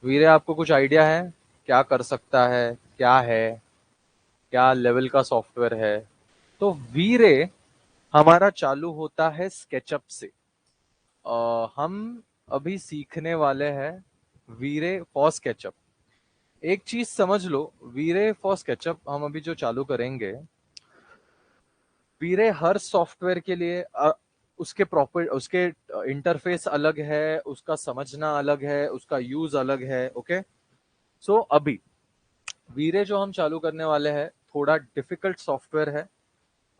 वीरे आपको कुछ आइडिया है क्या कर सकता है, क्या है, क्या लेवल का सॉफ्टवेयर है? तो वीरे हमारा चालू होता है स्केचअप से। हम अभी सीखने वाले हैं वीरे फॉर स्केचअप। एक चीज समझ लो, वीरे फॉर स्केचअप हम अभी जो चालू करेंगे, वीरे हर सॉफ्टवेयर के लिए उसके प्रॉपर उसके इंटरफेस अलग है, उसका समझना अलग है, उसका यूज अलग है। ओके, सो अभी वीरे जो हम चालू करने वाले हैं थोड़ा डिफिकल्ट सॉफ्टवेयर है,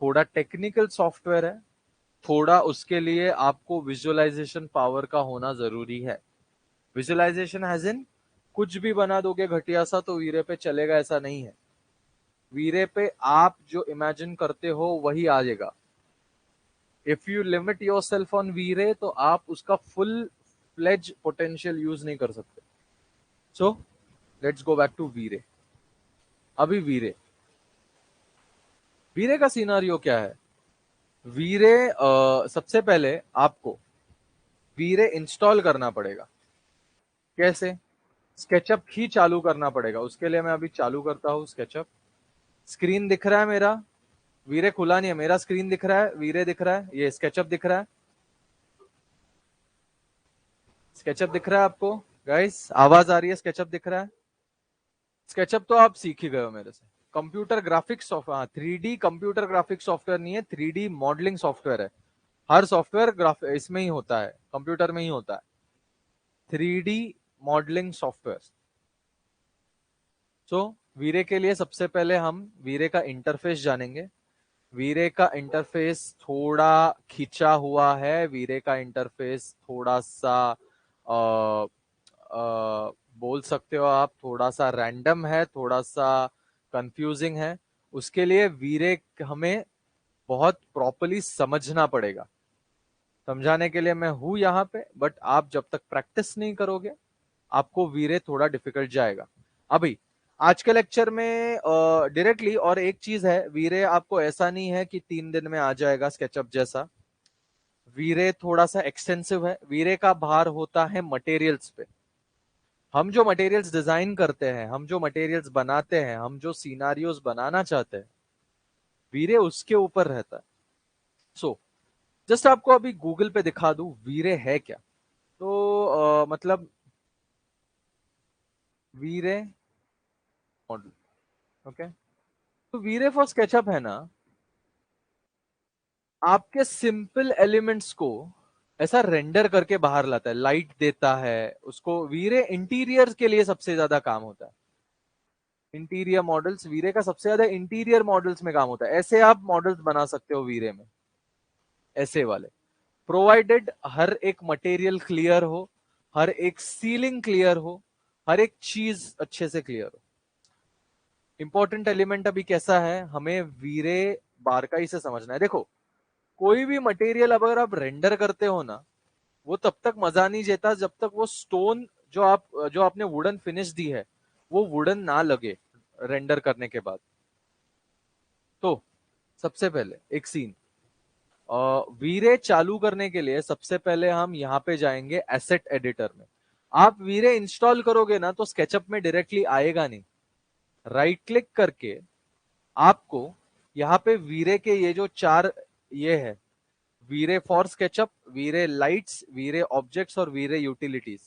थोड़ा टेक्निकल सॉफ्टवेयर है, थोड़ा उसके लिए आपको विजुअलाइजेशन पावर का होना जरूरी है। विजुअलाइजेशन हैज इन कुछ भी बना दोगे घटिया सा तो वीरे पे चलेगा ऐसा नहीं है। वीरे पे आप जो इमेजिन करते हो वही आ जाएगा। If you limit yourself on Veere तो आप उसका फुल फ्लेज पोटेंशियल यूज नहीं कर सकते। So let's go back to Veere. अभी वीरे वीरे का सिनारियो क्या है? वीरे सबसे पहले आपको वीरे इंस्टॉल करना पड़ेगा। कैसे? स्केचअप ही चालू करना पड़ेगा। उसके लिए मैं अभी चालू करता हूं स्केचअप। स्क्रीन दिख रहा है मेरा? वीरे खुला नहीं है, मेरा स्क्रीन दिख रहा है, वीरे दिख रहा है, ये स्केचअप दिख रहा है। स्केचअप दिख रहा है आपको? गाइस आवाज आ रही है? स्केचअप दिख रहा है? स्केचअप तो आप सीख ही गए हो मेरे से। Computer graphics software, 3D computer graphics software नहीं है, 3D मॉडलिंग सॉफ्टवेयर है। हर सॉफ्टवेयर ग्राफ इसमें ही होता है, कंप्यूटर में ही होता है। 3D modelling software. सो वीरे के लिए सबसे पहले हम वीरे का इंटरफेस जानेंगे। वीरे का इंटरफेस थोड़ा खिंचा हुआ है, वीरे का इंटरफेस थोड़ा सा बोल सकते हो आप थोड़ा सा रैंडम है, थोड़ा सा कंफ्यूजिंग है। उसके लिए वीरे हमें बहुत प्रॉपरली समझना पड़ेगा। समझाने के लिए मैं हूं यहाँ पे, बट आप जब तक प्रैक्टिस नहीं करोगे आपको वीरे थोड़ा डिफिकल्ट जाएगा। अभी आज के लेक्चर में डायरेक्टली, और एक चीज है, वीरे आपको ऐसा नहीं है कि 3 दिन में आ जाएगा स्केचअप जैसा। वीरे थोड़ा सा एक्सटेंसिव है। वीरे का भार होता है मटेरियल्स पे। हम जो मटेरियल्स डिजाइन करते हैं, हम जो मटेरियल्स बनाते हैं, हम जो सीनारियोज बनाना चाहते हैं, वीरे उसके ऊपर रहता है। सो जस्ट आपको अभी गूगल पे दिखा दूं वीरे है क्या। तो मतलब वीरे मॉडल। ओके, तो वीरे फॉर स्केचअप है ना, आपके सिंपल एलिमेंट्स को ऐसा रेंडर करके बाहर लाता है, लाइट देता है उसको। वीरे इंटीरियर के लिए सबसे ज्यादा काम होता है। इंटीरियर मॉडल्स, वीरे का सबसे ज्यादा इंटीरियर मॉडल्स में काम होता है। ऐसे आप मॉडल्स बना सकते हो वीरे में, ऐसे वाले। प्रोवाइडेड हर एक मटेरियल क्लियर हो, हर एक सीलिंग क्लियर हो, हर एक चीज अच्छे से क्लियर हो। इंपॉर्टेंट एलिमेंट अभी कैसा है, हमें वीरे बारकाई से समझना है। देखो, कोई भी मटेरियल अगर आप रेंडर करते हो ना, वो तब तक मजा नहीं देता जब तक वो स्टोन जो आपने वुडन फिनिश दी है वो वुडन ना लगे रेंडर करने के बाद। तो सबसे पहले एक सीन, वीरे चालू करने के लिए सबसे पहले हम यहाँ पे जाएंगे एसेट एडिटर में। आप वीरे इंस्टॉल करोगे ना तो स्केचअप में डायरेक्टली आएगा नहीं। राइट क्लिक करके आपको यहाँ पे वीरे के ये जो चार ये है, वीरे for SketchUp, Veere lights, Veere objects और वीरे यूटिलिटीज,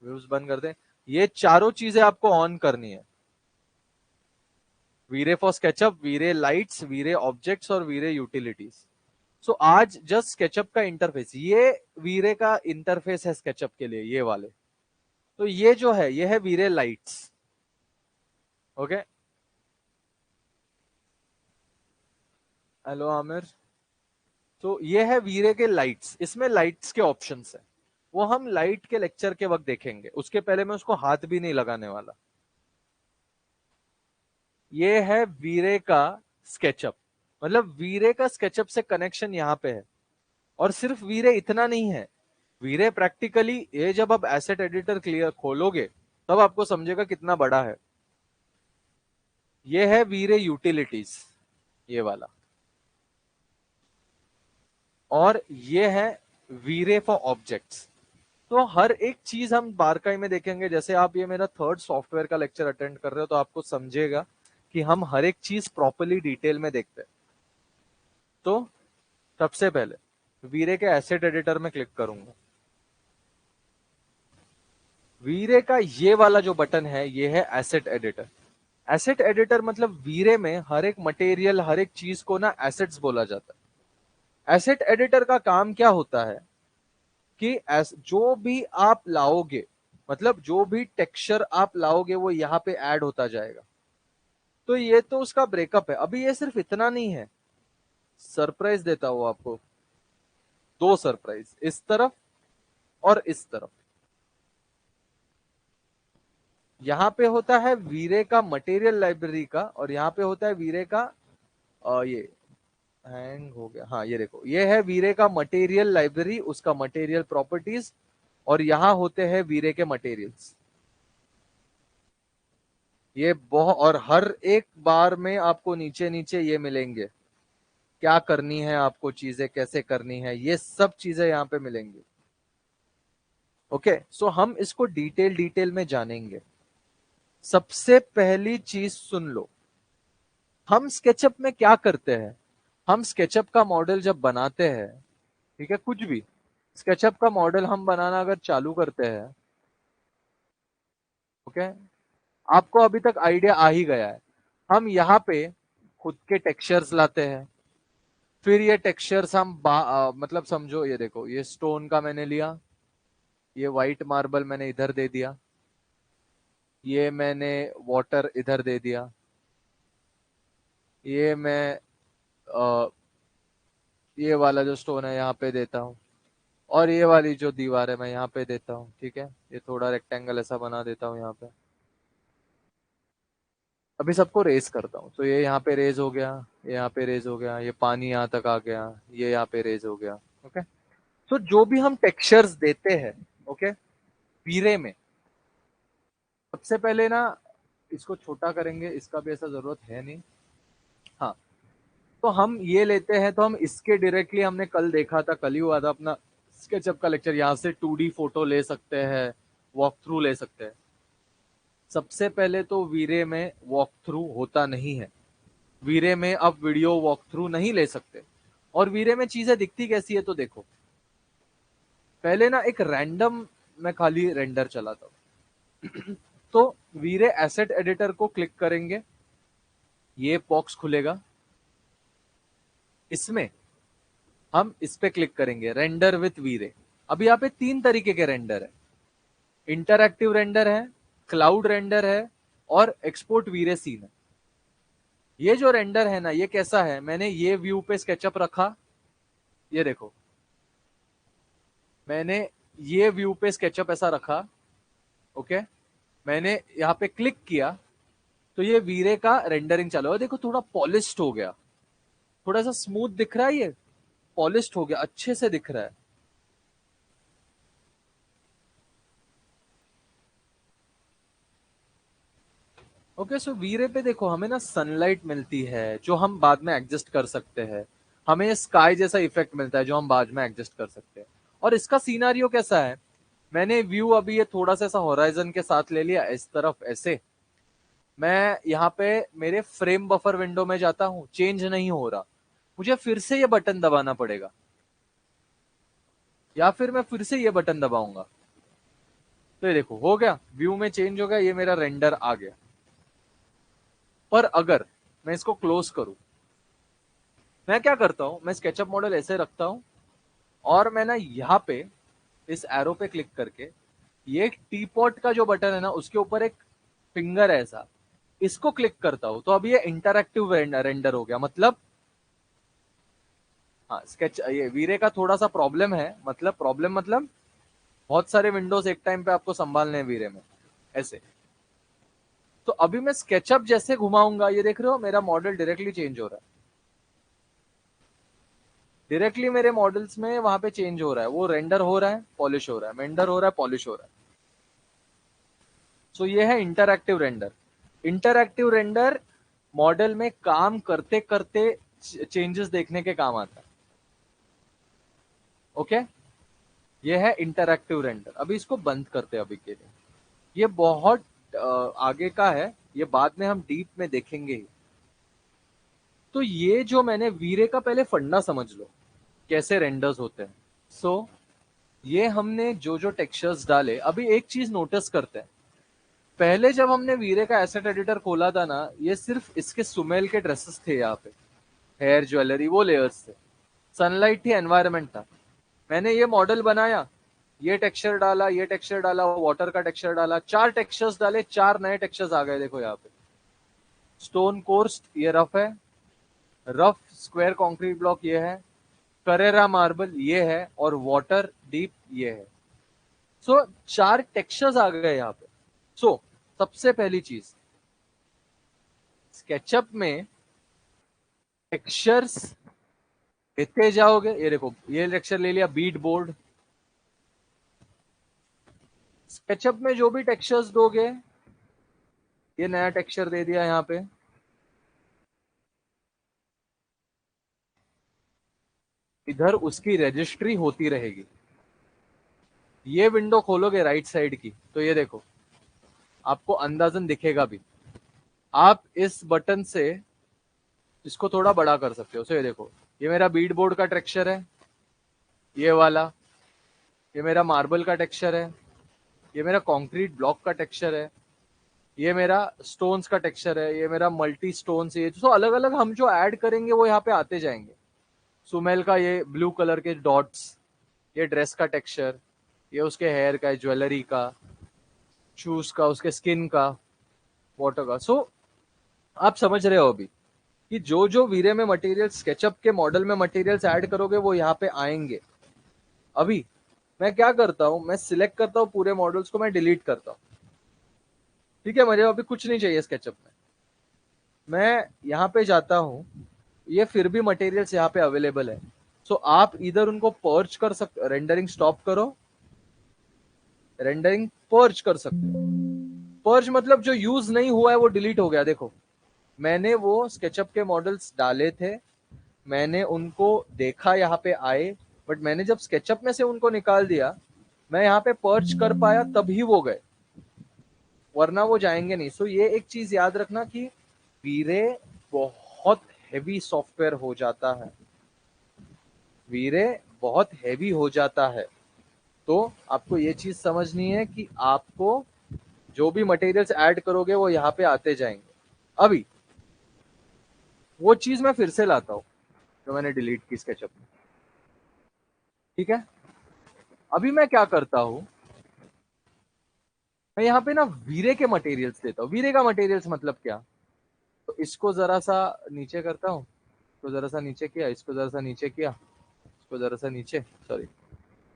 व्यूज बंद कर दें। ये चारों चीजें आपको ऑन करनी है। वीरे for SketchUp, Veere lights, Veere objects और वीरे यूटिलिटीज। सो आज जस्ट स्केचअप का इंटरफेस, ये वीरे का इंटरफेस है स्केचअप के लिए, ये वाले। तो ये जो है ये है वीरे लाइट्स। Okay, hello Aamir. तो ये है वीरे के लाइट्स, इसमें लाइट्स के ऑप्शंस है। वो हम लाइट के लेक्चर के वक्त देखेंगे, उसके पहले मैं उसको हाथ भी नहीं लगाने वाला। ये है वीरे का स्केचअप, मतलब वीरे का स्केचअप से कनेक्शन यहाँ पे है। और सिर्फ वीरे इतना नहीं है, वीरे प्रैक्टिकली ये जब आप एसेट एडिटर क्लियर खोलोगे तब आपको समझेगा कितना बड़ा है। ये है वीरे यूटिलिटीज, ये वाला। और ये है वीरे फॉर ऑब्जेक्ट्स। तो हर एक चीज हम बारकाई में देखेंगे। जैसे आप ये मेरा थर्ड सॉफ्टवेयर का लेक्चर अटेंड कर रहे हो तो आपको समझेगा कि हम हर एक चीज प्रॉपरली डिटेल में देखते हैं। तो सबसे पहले वीरे के एसेट एडिटर में क्लिक करूंगा। वीरे का ये वाला जो बटन है ये है एसेट एडिटर। एसेट एडिटर मतलब वीरे में हर एक मटेरियल, हर एक चीज को ना एसेट्स बोला जाता है। एसेट एडिटर का काम क्या होता है कि जो भी आप लाओगे, मतलब जो भी टेक्सचर आप लाओगे वो यहाँ पे ऐड होता जाएगा। तो ये तो उसका ब्रेकअप है। अभी ये सिर्फ इतना नहीं है, सरप्राइज देता हूं आपको। दो सरप्राइज, इस तरफ और इस तरफ। यहाँ पे होता है वीरे का मटेरियल लाइब्रेरी का, और यहाँ पे होता है वीरे का ये हैंग हो गया, हाँ ये देखो, ये है वीरे का मटेरियल लाइब्रेरी, उसका मटेरियल प्रॉपर्टीज, और यहाँ होते हैं वीरे के मटेरियल्स। ये बहुत, और हर एक बार में आपको नीचे नीचे ये मिलेंगे, क्या करनी है आपको, चीजें कैसे करनी है, ये सब चीजें यहाँ पे मिलेंगी। ओके, सो हम इसको डिटेल डिटेल में जानेंगे। सबसे पहली चीज सुन लो, हम स्केचअप में क्या करते हैं। हम स्केचअप का मॉडल जब बनाते हैं, ठीक है, कुछ भी स्केचअप का मॉडल हम बनाना अगर चालू करते हैं, ओके, आपको अभी तक आइडिया आ ही गया है। हम यहाँ पे खुद के टेक्सचर्स लाते हैं, फिर ये टेक्सचर्स हम मतलब समझो, ये देखो, ये स्टोन का मैंने लिया, ये व्हाइट मार्बल मैंने इधर दे दिया, ये मैंने वाटर इधर दे दिया, ये मैं ये वाला जो स्टोन है यहाँ पे देता हूँ, और ये वाली जो दीवार है मैं यहाँ पे देता हूँ। ठीक है, ये थोड़ा रेक्टेंगल ऐसा बना देता हूँ यहाँ पे। अभी सबको रेज करता हूँ, तो ये यहाँ पे रेज हो गया, ये यहाँ पे रेज हो गया, ये पानी यहाँ तक आ गया, ये यहाँ पे रेज हो गया। ओके, तो जो भी हम टेक्सचर्स देते हैं, ओके, वीरे में, सबसे पहले ना इसको छोटा करेंगे, इसका भी ऐसा जरूरत है नहीं। हाँ, तो हम ये लेते हैं, तो हम इसके डायरेक्टली, हमने कल देखा था, कल ही हुआ था अपना स्केचअप का लेक्चर, यहाँ से 2D फोटो ले सकते हैं, वॉक थ्रू ले सकते हैं। सबसे पहले तो वीरे में वॉक थ्रू होता नहीं है। वीरे में अब वीडियो वॉक थ्रू नहीं ले सकते। और वीरे में चीजें दिखती कैसी है, तो देखो, पहले ना एक रैंडम मैं खाली रेंडर चलाता हूं। तो वीरे एसेट एडिटर को क्लिक करेंगे, ये बॉक्स खुलेगा, इसमें हम इस पे क्लिक करेंगे, रेंडर विथ वीरे। अब यहाँ पे तीन तरीके के रेंडर है, इंटरएक्टिव रेंडर है, क्लाउड रेंडर है, और एक्सपोर्ट वीरे सीन है। ये जो रेंडर है ना, ये कैसा है, मैंने ये व्यू पे स्केचअप रखा, ये देखो, मैंने ये व्यू पे स्केचअप ऐसा रखा, ओके, मैंने यहाँ पे क्लिक किया, तो ये वीरे का रेंडरिंग चालू है। देखो थोड़ा पॉलिश्ड हो गया, थोड़ा सा स्मूथ दिख रहा है, ये पॉलिश्ड हो गया, अच्छे से दिख रहा है। ओके, सो वीरे पे देखो, हमें ना सनलाइट मिलती है जो हम बाद में एडजस्ट कर सकते हैं। हमें स्काई जैसा इफेक्ट मिलता है जो हम बाद में एडजस्ट कर सकते हैं। और इसका सीनारियो कैसा है, मैंने व्यू अभी ये थोड़ा सा ऐसा होराइजन के साथ ले लिया, इस तरफ ऐसे। मैं यहाँ पे मेरे फ्रेम बफर विंडो में जाता हूँ, चेंज नहीं हो रहा, मुझे फिर से ये बटन दबाना पड़ेगा, या फिर मैं फिर से ये बटन दबाऊंगा। तो ये देखो हो गया, व्यू में चेंज हो गया, ये मेरा रेंडर आ गया। पर अगर मैं इसको क्लोज करूं, मैं क्या करता हूं, मैं स्केचअप मॉडल ऐसे रखता हूं, और मैं ना यहाँ पे इस एरो पे क्लिक करके, ये टी पॉट का जो बटन है ना, उसके ऊपर एक फिंगर है ऐसा, इसको क्लिक करता हूं, तो अब ये इंटरएक्टिव रेंडर हो गया। मतलब हाँ, स्केच ये वीरे का थोड़ा सा प्रॉब्लम है, मतलब प्रॉब्लम मतलब बहुत सारे विंडोज एक टाइम पे आपको संभालने हैं वीरे में ऐसे। तो अभी मैं स्केचअप जैसे घुमाऊंगा, ये देख रहे हो मेरा मॉडल डायरेक्टली चेंज हो रहा है, डायरेक्टली मेरे मॉडल्स में वहां पे चेंज हो रहा है, वो रेंडर हो रहा है, पॉलिश हो रहा है, रेंडर हो रहा है, पॉलिश हो रहा है। सो ये है interactive render. Interactive render model में काम करते करते चेंजेस देखने के काम आता है। ओके, ये है इंटरैक्टिव रेंडर। अभी इसको बंद करते हैं अभी के लिए, ये बहुत आगे का है, ये बाद में हम डीप में देखेंगे ही। तो ये जो मैंने वीरे का पहले फंडा समझ लो कैसे रेंडर्स होते हैं। सो ये हमने जो जो टेक्सचर्स डाले, अभी एक चीज नोटिस करते हैं, पहले जब हमने वीरे का एसेट एडिटर खोला था ना, ये सिर्फ इसके सुमेल के ड्रेसेस थे, यहाँ पे हेयर ज्वेलरी वो लेयर्स थे, सनलाइट थी, एनवायरनमेंट था। मैंने ये मॉडल बनाया, ये टेक्सचर डाला, ये टेक्सचर डाला, वाटर का टेक्सचर डाला, 4 टेक्सचर्स डाले, 4 नए टेक्सचर्स आ गए। देखो यहाँ पे स्टोन कोर्स्ट ये रफ है, रफ स्क्वायर कंक्रीट ब्लॉक ये है, करेरा मार्बल ये है, और वाटर डीप ये है। सो 4 टेक्सचर्स आ गए यहाँ पे। सो सबसे पहली चीज, स्केचअप में टेक्सचर्स लेते जाओगे। ये देखो ये टेक्सचर ले लिया, बीट बोर्ड। स्केचअप में जो भी टेक्सचर्स दोगे, ये नया टेक्सचर दे दिया यहाँ पे, इधर उसकी रजिस्ट्री होती रहेगी। ये विंडो खोलोगे राइट साइड की, तो ये देखो आपको अंदाजन दिखेगा भी। आप इस बटन से इसको थोड़ा बड़ा कर सकते हो। सो ये देखो, ये मेरा बीट बोर्ड का टेक्सचर है, ये वाला, ये मेरा मार्बल का टेक्सचर है, ये मेरा कंक्रीट ब्लॉक का टेक्सचर है, ये मेरा स्टोन्स का टेक्सचर है, ये मेरा मल्टी स्टोन्स। ये तो अलग अलग हम जो ऐड करेंगे वो यहाँ पे आते जाएंगे। सुमेल का ये ब्लू कलर के डॉट्स, ये ड्रेस का टेक्सचर, ये उसके हेयर का, ज्वेलरी का, शूज का, उसके स्किन का, वाटर का। सो आप समझ रहे हो अभी कि जो जो वीरे में मटेरियल, स्केचअप के मॉडल में मटेरियल्स ऐड करोगे वो यहाँ पे आएंगे। अभी मैं क्या करता हूँ, मैं सिलेक्ट करता हूँ पूरे मॉडल्स को, मैं डिलीट करता हूँ। ठीक है, मुझे अभी कुछ नहीं चाहिए स्केचअप में। मैं यहाँ पे जाता हूँ, ये फिर भी मटेरियल्स यहाँ पे अवेलेबल है। सो आप इधर उनको पर्च कर सकते, रेंडरिंग स्टॉप करो, रेंडरिंग पर्च कर सकते हो। पर्च मतलब जो यूज नहीं हुआ है वो डिलीट हो गया। देखो मैंने वो स्केचअप के मॉडल्स डाले थे, मैंने उनको देखा यहाँ पे आए, बट मैंने जब स्केचअप में से उनको निकाल दिया, मैं यहाँ पे पर्च कर पाया तभी वो गए, वरना वो जाएंगे नहीं। सो ये एक चीज याद रखना कि वीरे बहुत हेवी सॉफ्टवेयर हो जाता है, वीरे बहुत हेवी हो जाता है। तो आपको ये चीज समझनी है कि आपको जो भी मटेरियल्स ऐड करोगे वो यहाँ पे आते जाएंगे। अभी वो चीज मैं फिर से लाता हूँ जो मैंने डिलीट की स्केचअप में। ठीक है, अभी मैं क्या करता हूँ, मैं यहाँ पे ना वीरे के मटेरियल्स देता हूँ। वीरे का मटेरियल्स मतलब क्या, तो इसको जरा सा नीचे करता हूँ, इसको जरा सा नीचे किया, इसको जरा सा नीचे किया, इसको जरा सा नीचे, सॉरी,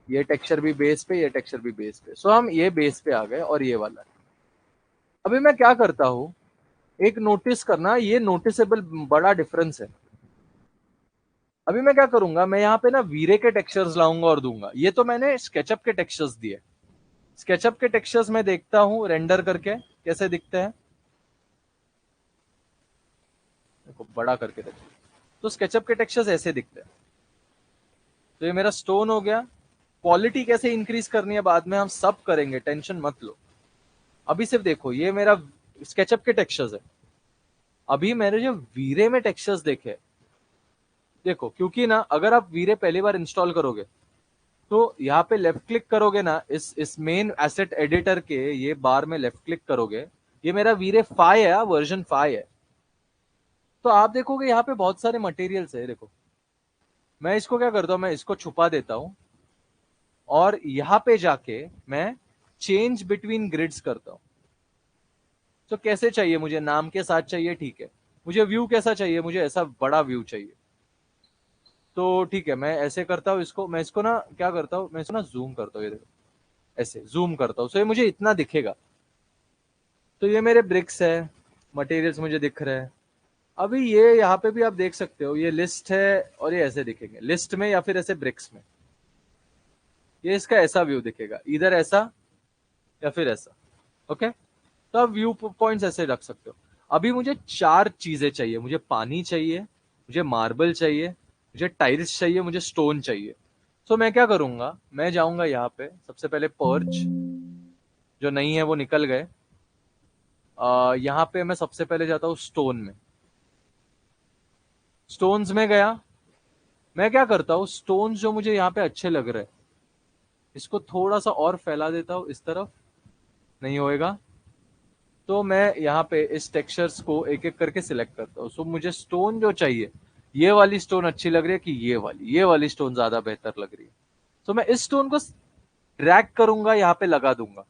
ये टेक्सचर भी बेस पे, ये टेक्सचर भी बेस पे। सो हम ये बेस पे आ गए और ये वाला। अभी मैं क्या करता हूँ, एक नोटिस करना, ये नोटिसेबल बड़ा डिफरेंस है। अभी मैं क्या करूंगा, मैं यहाँ पे ना वीरे के टेक्सचर्स लाऊंगा और दूंगा। ये तो मैंने स्केचअप के टेक्सचर्स दिए, स्केचअप के टेक्सचर्स में देखता हूँ रेंडर करके कैसे दिखते हैं। देखो बड़ा करके देखो, तो स्केचअप के टेक्सचर्स ऐसे दिखते हैं। तो ये मेरा स्टोन हो गया। क्वालिटी कैसे इंक्रीज करनी है बाद में हम सब करेंगे, टेंशन मत लो। अभी सिर्फ देखो ये मेरा स्केचअप के टेक्सचर्स है। अभी मैंने जो वीरे में टेक्सचर्स देखे, देखो क्योंकि ना अगर आप वीरे पहली बार इंस्टॉल करोगे तो यहाँ पे लेफ्ट क्लिक करोगे ना, इस मेन एसेट एडिटर के ये बार में लेफ्ट क्लिक करोगे, ये मेरा वीरे 5 है, वर्जन 5 है। तो आप देखोगे यहाँ पे बहुत सारे मटेरियल्स है। देखो मैं इसको क्या करता हूँ, मैं इसको छुपा देता हूँ और यहाँ पे जाके मैं चेंज बिटवीन ग्रिड्स करता हूँ। तो कैसे चाहिए मुझे, नाम के साथ चाहिए, ठीक है। मुझे व्यू कैसा चाहिए, मुझे ऐसा बड़ा व्यू चाहिए, तो ठीक है मैं ऐसे करता हूँ। इसको मैं इसको ना क्या करता हूँ, मैं इसको ना जूम करता हूँ, ये देखो ऐसे जूम करता हूँ, सो ये मुझे इतना दिखेगा। तो ये मेरे ब्रिक्स है, मटेरियल्स मुझे दिख रहे हैं। अभी ये यहाँ पे भी आप देख सकते हो, ये लिस्ट है और ये ऐसे दिखेंगे लिस्ट में या फिर ऐसे ब्रिक्स में। ये इसका ऐसा व्यू दिखेगा, इधर ऐसा या फिर ऐसा। ओके, तो आप व्यू पॉइंट्स ऐसे रख सकते हो। अभी मुझे 4 चीजें चाहिए, मुझे पानी चाहिए, मुझे मार्बल चाहिए, मुझे टाइल्स चाहिए, मुझे स्टोन चाहिए। सो मैं क्या करूंगा, मैं जाऊंगा यहाँ पे सबसे पहले पर्च, जो नहीं है वो निकल गए। यहाँ पे मैं सबसे पहले जाता हूँ स्टोन में, स्टोन्स में गया। मैं क्या करता हूँ, स्टोन्स जो मुझे यहाँ पे अच्छे लग रहे हैं, इसको थोड़ा सा और फैला देता हूँ इस तरफ। नहीं होएगा तो मैं यहाँ पे इस टेक्सचर्स को एक एक करके सिलेक्ट करता हूँ। सो मुझे स्टोन जो चाहिए, ये वाली स्टोन अच्छी लग रही है कि ये वाली स्टोन ज्यादा बेहतर लग रही है। तो मैं इस स्टोन को ड्रैग करूंगा, यहाँ पे लगा दूंगा।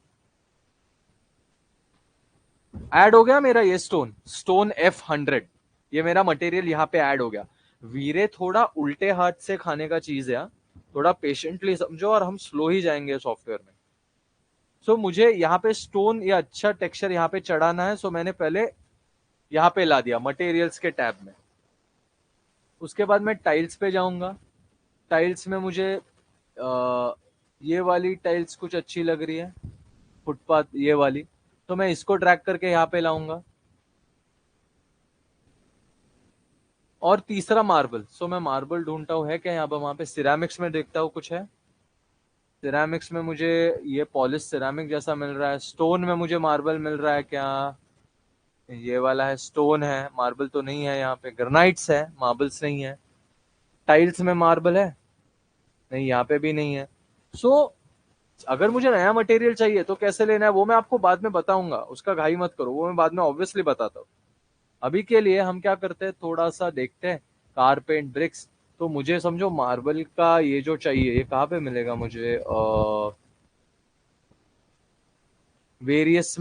ऐड हो गया मेरा ये स्टोन, स्टोन F100। ये मेरा मटेरियल यहाँ पे ऐड हो गया। वीरे थोड़ा उल्टे हाथ से खाने का चीज है, थोड़ा पेशेंटली समझो, और हम स्लो ही जाएंगे सॉफ्टवेयर में। सो मुझे यहाँ पे स्टोन या अच्छा टेक्सचर यहाँ पे चढ़ाना है। सो मैंने पहले यहाँ पे ला दिया मटेरियल्स के टैब में। उसके बाद मैं टाइल्स पे जाऊंगा। टाइल्स में मुझे ये वाली टाइल्स कुछ अच्छी लग रही है, फुटपाथ ये वाली। तो मैं इसको ड्रैग करके यहाँ पे लाऊंगा। और तीसरा मार्बल। सो मैं मार्बल ढूंढता हूँ, है क्या यहाँ पे, वहां पे सिरेमिक्स में देखता हूँ कुछ है। सिरेमिक्स में मुझे ये पॉलिश सिरेमिक जैसा मिल रहा है। स्टोन में मुझे मार्बल मिल रहा है क्या, ये वाला है, स्टोन है, मार्बल तो नहीं है। यहाँ पे ग्रेनाइट्स है, मार्बल्स नहीं है। टाइल्स में मार्बल है, नहीं यहाँ पे भी नहीं है। सो अगर मुझे नया मटेरियल चाहिए तो कैसे लेना है वो मैं आपको बाद में बताऊंगा, उसका घाई मत करो, वो मैं बाद में ऑब्वियसली बताता हूँ। अभी के लिए हम क्या करते हैं, थोड़ा सा देखते हैं कारपेंट ब्रिक्स। तो मुझे समझो मार्बल का ये जो चाहिए, ये कहाँ पे मिलेगा मुझे, वेरियस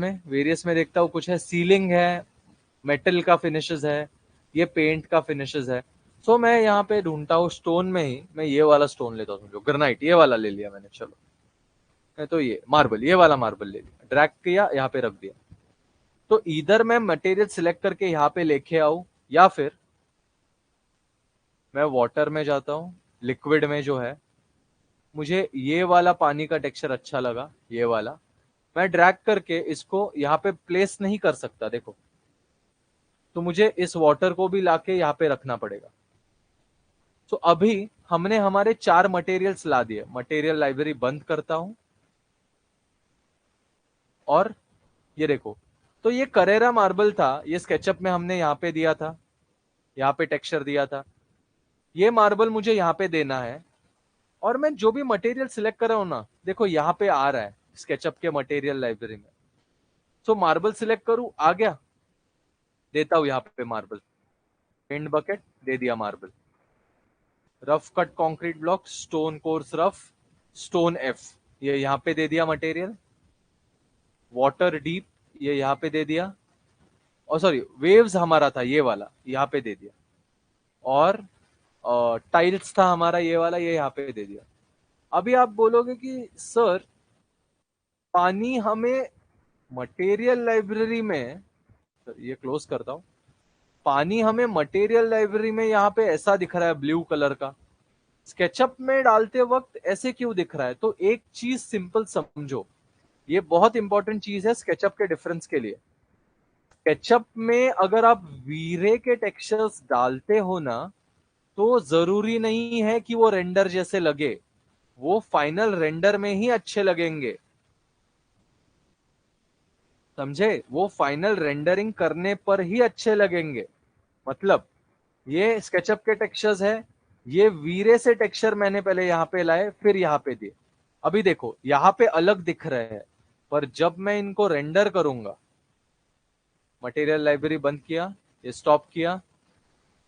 में देखता हूँ कुछ है, सीलिंग है, मेटल का फिनिशेस है, ये पेंट का फिनिशेस है। सो मैं यहाँ पे ढूंढता हूँ स्टोन में ही, मैं ये वाला स्टोन लेता हूँ, समझो ग्रेनाइट, ये वाला ले लिया मैंने। चलो मैं तो ये मार्बल, ये वाला मार्बल ले लिया, ड्रैग किया, यहाँ पे रख दिया। तो इधर मैं मटेरियल सिलेक्ट करके यहाँ पे लेके आऊं, या फिर मैं वाटर में जाता हूँ, लिक्विड में जो है, मुझे ये वाला पानी का टेक्सचर अच्छा लगा, ये वाला। मैं ड्रैग करके इसको यहाँ पे प्लेस नहीं कर सकता, देखो। तो मुझे इस वाटर को भी लाके यहाँ पे रखना पड़ेगा। तो अभी हमने हमारे 4 मटेरियल्स ला दिए। मटेरियल लाइब्रेरी बंद करता हूं, और ये देखो, तो ये करेरा मार्बल था, ये स्केचअप में हमने यहाँ पे दिया था, यहाँ पे टेक्सचर दिया था। ये मार्बल मुझे यहाँ पे देना है, और मैं जो भी मटेरियल सिलेक्ट कर रहा हूं ना, देखो यहाँ पे आ रहा है स्केचअप के मटेरियल लाइब्रेरी में। सो मार्बल सिलेक्ट करूं, आ गया, देता हूं यहाँ पे मार्बल। पेंट बकेट दे दिया marble. Rough cut concrete block, stone course rough, stone F, ये यहाँ पे दे दिया मटेरियल। वाटर डीप, ये यहाँ पे दे दिया। और सॉरी, वेव्स हमारा था ये वाला, यहाँ पे दे दिया। और टाइल्स था हमारा ये वाला, ये यहाँ पे दे दिया। अभी आप बोलोगे कि सर, पानी हमें मटेरियल लाइब्रेरी में, ये क्लोज करता हूं, पानी हमें मटेरियल लाइब्रेरी में यहाँ पे ऐसा दिख रहा है ब्लू कलर का, स्केचअप में डालते वक्त ऐसे क्यों दिख रहा है। तो एक चीज सिंपल समझो, ये बहुत इंपॉर्टेंट चीज है स्केचअप के डिफरेंस के लिए। स्केचअप में अगर आप वीरे के टेक्सचर्स डालते हो ना, तो जरूरी नहीं है कि वो रेंडर जैसे लगे, वो फाइनल रेंडर में ही अच्छे लगेंगे, समझे, वो फाइनल रेंडरिंग करने पर ही अच्छे लगेंगे। मतलब ये स्केचअप के टेक्सचर्स है, ये वीरे से टेक्सचर मैंने पहले यहाँ पे लाए, फिर यहाँ पे दिए। अभी देखो यहाँ पे अलग दिख रहे हैं, पर जब मैं इनको रेंडर करूंगा, मटेरियल लाइब्रेरी बंद किया, ये स्टॉप किया,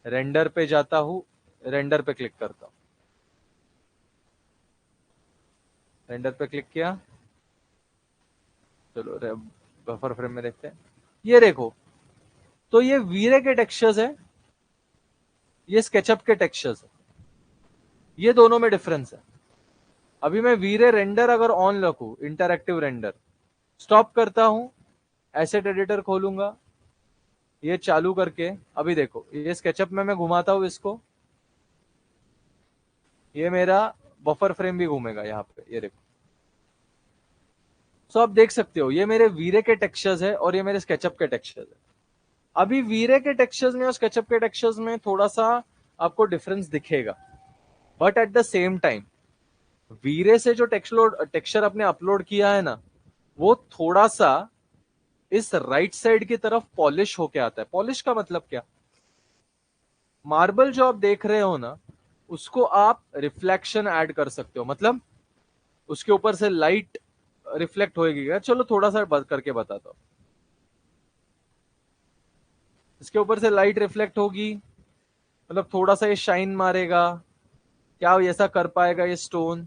रेंडर पे जाता हूं, रेंडर पे क्लिक करता हूं, रेंडर पे क्लिक किया। चलो बफर फ्रेम में देखते हैं, ये देखो, तो ये वीरे के टेक्सचर्स है, ये स्केचअप के टेक्सचर्स है, ये दोनों में डिफरेंस है। अभी मैं वीरे रेंडर अगर ऑन रखूं, इंटरएक्टिव रेंडर, स्टॉप करता हूं, एसेट एडिटर खोलूंगा, ये चालू करके, अभी देखो ये स्केचअप में मैं घुमाता हूं इसको, ये मेरा बफर फ्रेम भी घूमेगा यहाँ पे, ये देखो। सो आप देख सकते हो, ये मेरे वीरे के टेक्सचर्स है और ये मेरे स्केचअप के टेक्सचर्स है। अभी वीरे के टेक्सचर्स में और स्केचअप के टेक्सचर्स में थोड़ा सा आपको डिफरेंस दिखेगा, but at the same time Veere से जो टेक्सचर अपने अपलोड किया है ना, वो थोड़ा सा इस राइट साइड की तरफ पॉलिश होके आता है। पॉलिश का मतलब क्या? मार्बल जो आप देख रहे हो ना, उसको आप रिफ्लेक्शन ऐड कर सकते हो, मतलब उसके ऊपर से लाइट रिफ्लेक्ट होएगी क्या? चलो थोड़ा सा करके बताता हूं। इसके ऊपर से लाइट रिफ्लेक्ट होगी, मतलब थोड़ा सा ये शाइन मारेगा। क्या ऐसा कर पाएगा ये स्टोन?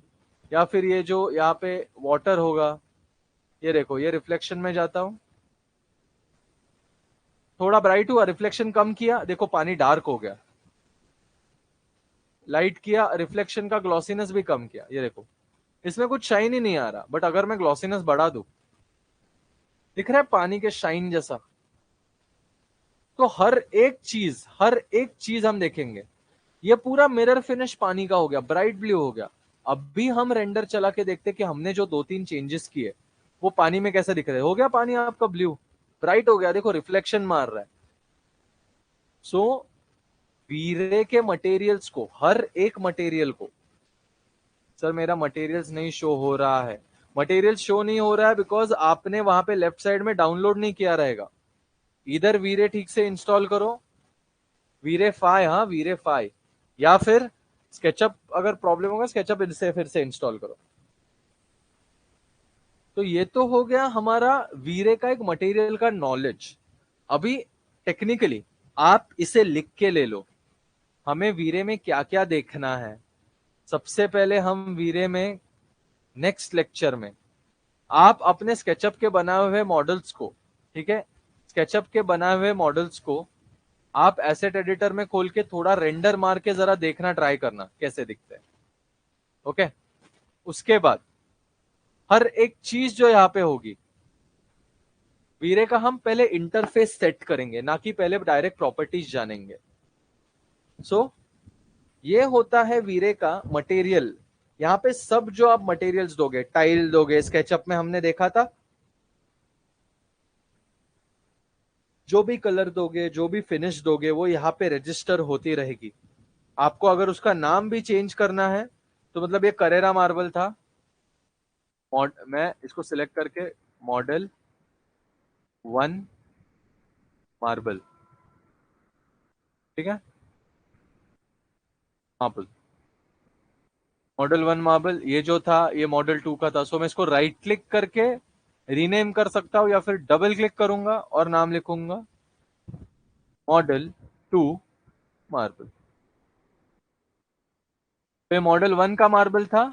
या फिर ये जो यहाँ पे वाटर होगा, ये देखो, ये रिफ्लेक्शन में जाता हूं, थोड़ा ब्राइट हुआ, रिफ्लेक्शन कम किया, देखो पानी डार्क हो गया। लाइट किया, रिफ्लेक्शन का ग्लॉसीनेस भी कम किया, ये देखो इसमें कुछ शाइन ही नहीं आ रहा। बट अगर मैं ग्लॉसीनेस बढ़ा दूं, दिख रहा है पानी के शाइन जैसा। तो हर एक चीज हम देखेंगे। ये पूरा मिरर फिनिश पानी का हो गया, ब्राइट ब्लू हो गया। अब भी हम रेंडर चला के देखते कि हमने जो 2-3 चेंजेस किए वो पानी में कैसे दिख रहे हैं। हो गया पानी आपका ब्लू, ब्राइट हो गया, देखो रिफ्लेक्शन मार रहा है। सो वीरे के मटेरियल्स को, हर एक मटेरियल को, सर मेरा मटेरियल्स नहीं शो हो रहा है। मटेरियल शो नहीं हो रहा है बिकॉज आपने वहां पे लेफ्ट साइड में डाउनलोड नहीं किया रहेगा। इधर वीरे ठीक से इंस्टॉल करो, वीरे फाई, हाँ वीरे फाई, या फिर स्केचअप, अगर प्रॉब्लम होगा स्केचअप इनसे फिर से इंस्टॉल करो। तो ये तो हो गया हमारा वीरे का एक मटेरियल का नॉलेज। अभी टेक्निकली आप इसे लिख के ले लो, हमें वीरे में क्या क्या देखना है। सबसे पहले हम वीरे में नेक्स्ट लेक्चर में आप अपने स्केचअप के बनाए हुए मॉडल्स को, ठीक है, स्केचअप के बनाए हुए मॉडल्स को आप एसेट एडिटर में खोल के थोड़ा रेंडर मार के जरा देखना, ट्राई करना कैसे दिखते हैं। ओके, उसके बाद हर एक चीज जो यहाँ पे होगी वीरे का, हम पहले इंटरफेस सेट करेंगे, ना कि पहले डायरेक्ट प्रॉपर्टीज जानेंगे। सो ये होता है वीरे का मटेरियल। यहाँ पे सब जो आप मटेरियल्स दोगे, टाइल दोगे, स्केचअप में हमने देखा था, जो भी कलर दोगे, जो भी फिनिश दोगे, वो यहाँ पे रजिस्टर होती रहेगी। आपको अगर उसका नाम भी चेंज करना है, तो मतलब ये करेरा मार्बल था, मैं इसको सिलेक्ट करके मॉडल 1 मार्बल, ठीक है, मार्बल, मॉडल 1 मार्बल, ये जो था ये मॉडल 2 का था। सो मैं इसको राइट क्लिक करके रीनेम कर सकता हूं, या फिर डबल क्लिक करूंगा और नाम लिखूंगा मॉडल 2 मार्बल। तो ये मॉडल 1 का मार्बल था,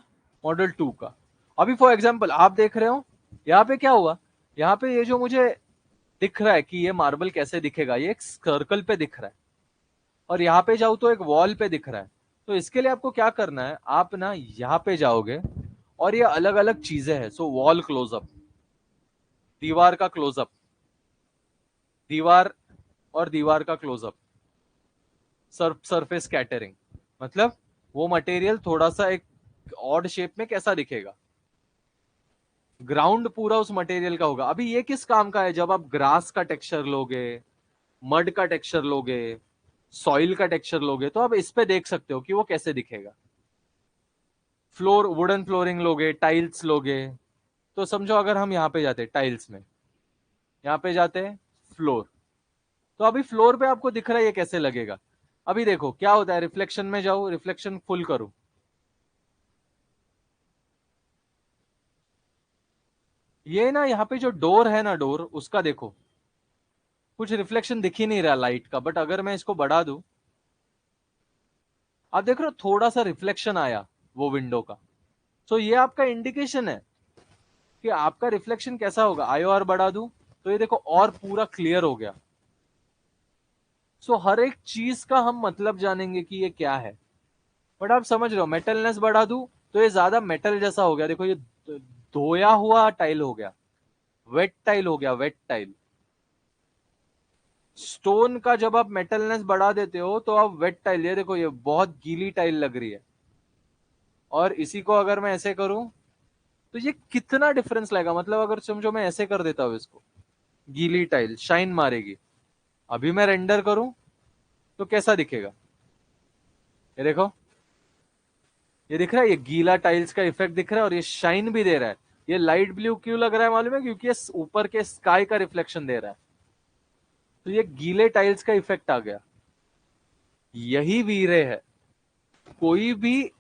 मॉडल 2 का। अभी फॉर एग्जाम्पल आप देख रहे हो यहाँ पे क्या हुआ, यहाँ पे ये जो मुझे दिख रहा है कि ये मार्बल कैसे दिखेगा, ये एक सर्कल पे दिख रहा है, और यहाँ पे जाओ तो एक वॉल पे दिख रहा है। तो इसके लिए आपको क्या करना है, आप ना यहाँ पे जाओगे और ये अलग अलग चीजें हैं। सो वॉल क्लोजअप, दीवार का क्लोजअप, दीवार और दीवार का क्लोजअप, सरफेस कैटरिंग, मतलब वो मटेरियल थोड़ा सा एक ऑड शेप में कैसा दिखेगा। ग्राउंड पूरा उस मटेरियल का होगा। अभी ये किस काम का है, जब आप ग्रास का टेक्सचर लोगे, मड का टेक्सचर लोगे, सॉइल का टेक्सचर लोगे, तो आप इस पे देख सकते हो कि वो कैसे दिखेगा। फ्लोर, वुडन फ्लोरिंग लोगे, टाइल्स लोगे, तो समझो अगर हम यहाँ पे जाते टाइल्स में, यहाँ पे जाते हैं फ्लोर, तो अभी फ्लोर पे आपको दिख रहा है ये कैसे लगेगा। अभी देखो क्या होता है, रिफ्लेक्शन में जाओ, रिफ्लेक्शन फुल करूं, ये ना यहाँ पे जो डोर है ना, डोर उसका देखो कुछ रिफ्लेक्शन दिख ही नहीं रहा लाइट का। बट अगर मैं इसको बढ़ा दूं, आप देख रहे हो थोड़ा सा रिफ्लेक्शन आया वो विंडो का। सो ये आपका इंडिकेशन है कि आपका रिफ्लेक्शन कैसा होगा। आईओआर बढ़ा दूं तो ये देखो और पूरा क्लियर हो गया। सो हर एक चीज का हम मतलब जानेंगे कि ये क्या है। बट आप समझ रहे हो, मेटलनेस बढ़ा दूं तो ये ज्यादा मेटल जैसा हो गया, देखो ये धोया हुआ टाइल हो गया, वेट टाइल हो गया, वेट टाइल। स्टोन का जब आप मेटलनेस बढ़ा देते हो तो आप वेट टाइल, ये देखो ये बहुत गीली टाइल लग रही है। और इसी को अगर मैं ऐसे करूं तो ये कितना डिफरेंस लाएगा, मतलब अगर समझो मैं ऐसे कर देता हूं इसको, गीली टाइल शाइन मारेगी। अभी मैं रेंडर करूं तो कैसा दिखेगा, ये देखो ये दिख रहा है, ये गीला टाइल्स का इफेक्ट दिख रहा है और ये शाइन भी दे रहा है। ये लाइट ब्लू क्यों लग रहा है मालूम है? क्योंकि ये ऊपर के स्काई का रिफ्लेक्शन दे रहा है, तो ये गीले टाइल्स का इफेक्ट आ गया। यही वीरे है। कोई भी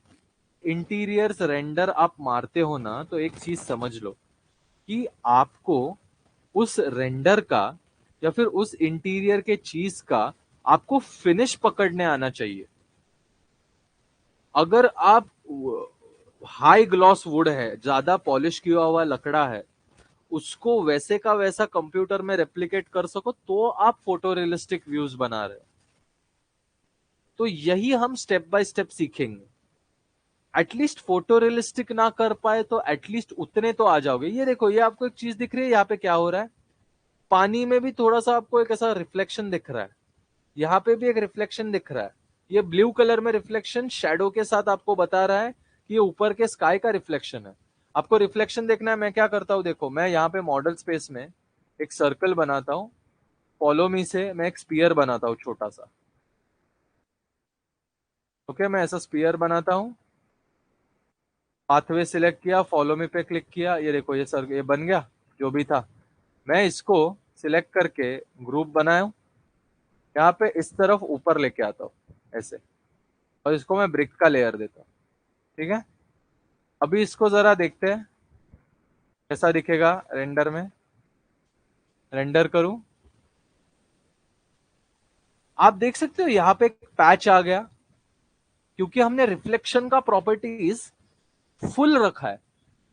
इंटीरियर्स रेंडर आप मारते हो ना, तो एक चीज समझ लो कि आपको उस रेंडर का या फिर उस इंटीरियर के चीज का आपको फिनिश पकड़ने आना चाहिए। अगर आप हाई ग्लॉस वुड है, ज्यादा पॉलिश किया हुआ लकड़ा है, उसको वैसे का वैसा कंप्यूटर में रेप्लिकेट कर सको तो आप फोटो रियलिस्टिक व्यूज बना रहे हो। तो यही हम स्टेप बाय स्टेप सीखेंगे। एटलीस्ट फोटो रियलिस्टिक ना कर पाए तो एटलीस्ट उतने तो आ जाओगे। ये देखो, ये आपको एक चीज दिख रही है, यहाँ पे क्या हो रहा है, पानी में भी थोड़ा सा आपको एक ऐसा रिफ्लेक्शन दिख रहा है, यहाँ पे भी एक रिफ्लेक्शन दिख रहा है। ये ब्लू कलर में रिफ्लेक्शन शैडो के साथ आपको बता रहा है कि ये ऊपर के स्काई का रिफ्लेक्शन है। आपको रिफ्लेक्शन देखना है, मैं क्या करता हूं देखो, मैं यहाँ पे मॉडल स्पेस में एक सर्कल बनाता हूँ, फॉलो मी से मैं एक स्पीयर बनाता हूँ छोटा सा। ओके, मैं ऐसा स्पीयर बनाता हूँ, पाथवे सिलेक्ट किया, फॉलो मी पे क्लिक किया, ये देखो ये सर ये बन गया जो भी था। मैं इसको सिलेक्ट करके ग्रुप बनाया, यहाँ पे इस तरफ ऊपर लेके आता हूँ ऐसे, और इसको मैं ब्रिक का लेयर देता हूँ। ठीक है, अभी इसको जरा देखते हैं कैसा दिखेगा रेंडर में। रेंडर करूं, आप देख सकते हो यहाँ पे एक पैच आ गया, क्योंकि हमने रिफ्लेक्शन का प्रॉपर्टीज फुल रखा है